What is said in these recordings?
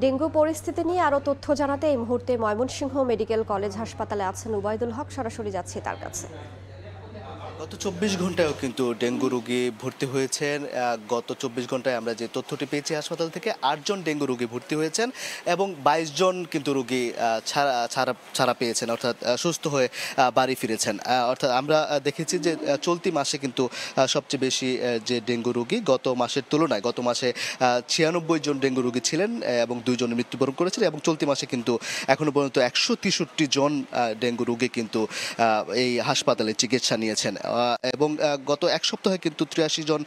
Dengue পরিস্থিতি নিয়ে আরও তথ্য জানাতে এই মুহূর্তে ময়মনসিংহ মেডিকেল কলেজ হাসপাতালে আছেন উবাইদুল হক। সরাসরি যাচ্ছি তার কাছে। গত ২৪ ঘন্টায়ও কিন্তু ডেঙ্গু রোগী ভর্তি হয়েছেন। গত ২৪ ঘন্টায় আমরা যে তথ্যটি পেয়েছি হাসপাতাল থেকে ৮ জন ডেঙ্গু রোগী ভর্তি হয়েছেন এবং ২২ জন কিন্তু রোগী ছাড়া পেয়েছেন, অর্থাৎ সুস্থ হয়ে বাড়ি ফিরেছেন। অর্থাৎ আমরা দেখেছি যে চলতি মাসে কিন্তু সবচেয়ে বেশি যে ডেঙ্গু রোগী গত মাসের তুলনায় গত মাসে ৯৬ জন ডেঙ্গু রোগী ছিলেন এবং ২ জন মৃত্যুবরণ করেছিলেন এবং চলতি মাসে কিন্তু এখনো পর্যন্ত ১৬৩ জন ডেঙ্গু রোগী কিন্তু এই হাসপাতালে চিকিৎসা নিয়েছেন এবং গত এক সপ্তাহে কিন্তু ৮৩ জন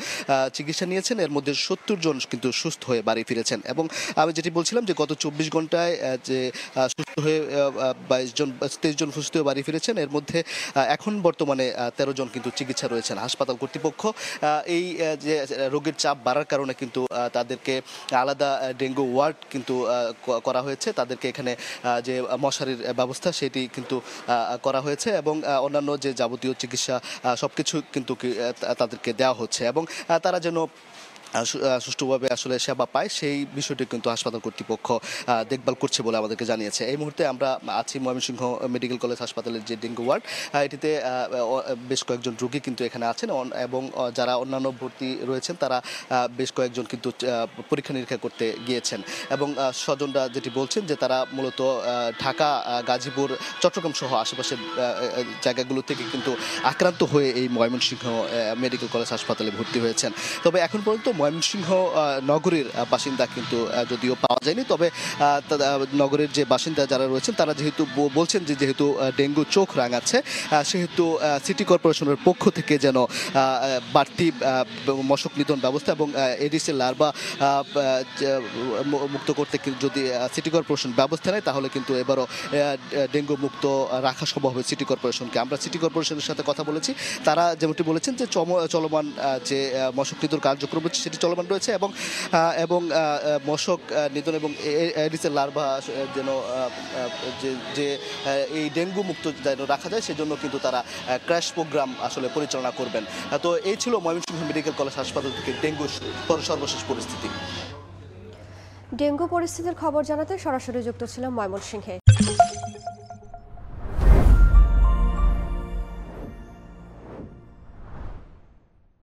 চিকিৎসা নিয়েছেন, এর মধ্যে ৭০ জন কিন্তু সুস্থ হয়ে বাড়ি ফিরেছেন। এবং আমি যেটি বলছিলাম যে গত ২৪ ঘন্টায় যে সুস্থ হয়ে ২৩ জন সুস্থ হয়ে বাড়ি ফিরেছেন, এর মধ্যে এখন বর্তমানে ১৩ জন কিন্তু চিকিৎসা রয়েছেন। হাসপাতাল কর্তৃপক্ষ এই যে রোগীর চাপ বাড়ার কারণে কিন্তু তাদেরকে আলাদা ডেঙ্গু ওয়ার্ড কিন্তু করা হয়েছে, তাদেরকে এখানে যে মশারির ব্যবস্থা সেটি কিন্তু করা হয়েছে এবং অন্যান্য যে যাবতীয় চিকিৎসা সবকিছু কিন্তু তাদেরকে দেওয়া হচ্ছে এবং তারা যেন সুষ্ঠুভাবে আসলে সেবা পায় সেই বিষয়টি কিন্তু হাসপাতাল কর্তৃপক্ষ দেখভাল করছে বলে আমাদেরকে জানিয়েছে। এই মুহূর্তে আমরা আছি ময়মনসিংহ মেডিকেল কলেজ হাসপাতালের যে ডেঙ্গু ওয়ার্ড, এটিতে বেশ কয়েকজন রোগী কিন্তু এখানে আছেন এবং যারা অন্যান্য ভর্তি রয়েছেন তারা বেশ কয়েকজন কিন্তু পরীক্ষা নিরীক্ষা করতে গিয়েছেন এবং স্বজনরা যেটি বলছেন যে তারা মূলত ঢাকা, গাজীপুর, চট্টগ্রাম সহ আশেপাশের জায়গাগুলো থেকে কিন্তু আক্রান্ত হয়ে এই ময়মনসিংহ মেডিকেল কলেজ হাসপাতালে ভর্তি হয়েছেন। তবে এখন পর্যন্ত ময়মনসিংহ নগরীর বাসিন্দা কিন্তু যদিও পাওয়া যায়নি, তবে নগরের যে বাসিন্দা যারা রয়েছেন তারা যেহেতু বলছেন যে যেহেতু ডেঙ্গু চোখ রাঙাচ্ছে সেহেতু সিটি কর্পোরেশনের পক্ষ থেকে যেন বাড়তি মশক নিধন ব্যবস্থা এবং এডিসের লার্ভা মুক্ত করতে যদি সিটি কর্পোরেশন ব্যবস্থা নেয় তাহলে কিন্তু এবারও ডেঙ্গু মুক্ত রাখা সম্ভব হবে সিটি কর্পোরেশনকে। আমরা সিটি কর্পোরেশনের সাথে কথা বলেছি, তারা যেমনটি বলেছেন যে চলমান যে মশক নিধন কার্যক্রম সেটি চলমান রয়েছে এবং মশক নিধন এবং এডিসের লার্ভা যেন যে এই ডেঙ্গু মুক্ত যেন রাখা যায় সেজন্য কিন্তু তারা ক্র্যাশ প্রোগ্রাম আসলে পরিচালনা করবেন। তো এই ছিল ময়মনসিংহ মেডিকেল কলেজ হাসপাতাল থেকে ডেঙ্গু সর্বশেষ পরিস্থিতি। ডেঙ্গু পরিস্থিতির খবর জানাতে সরাসরি যুক্ত ছিলাম ময়মনসিংহে।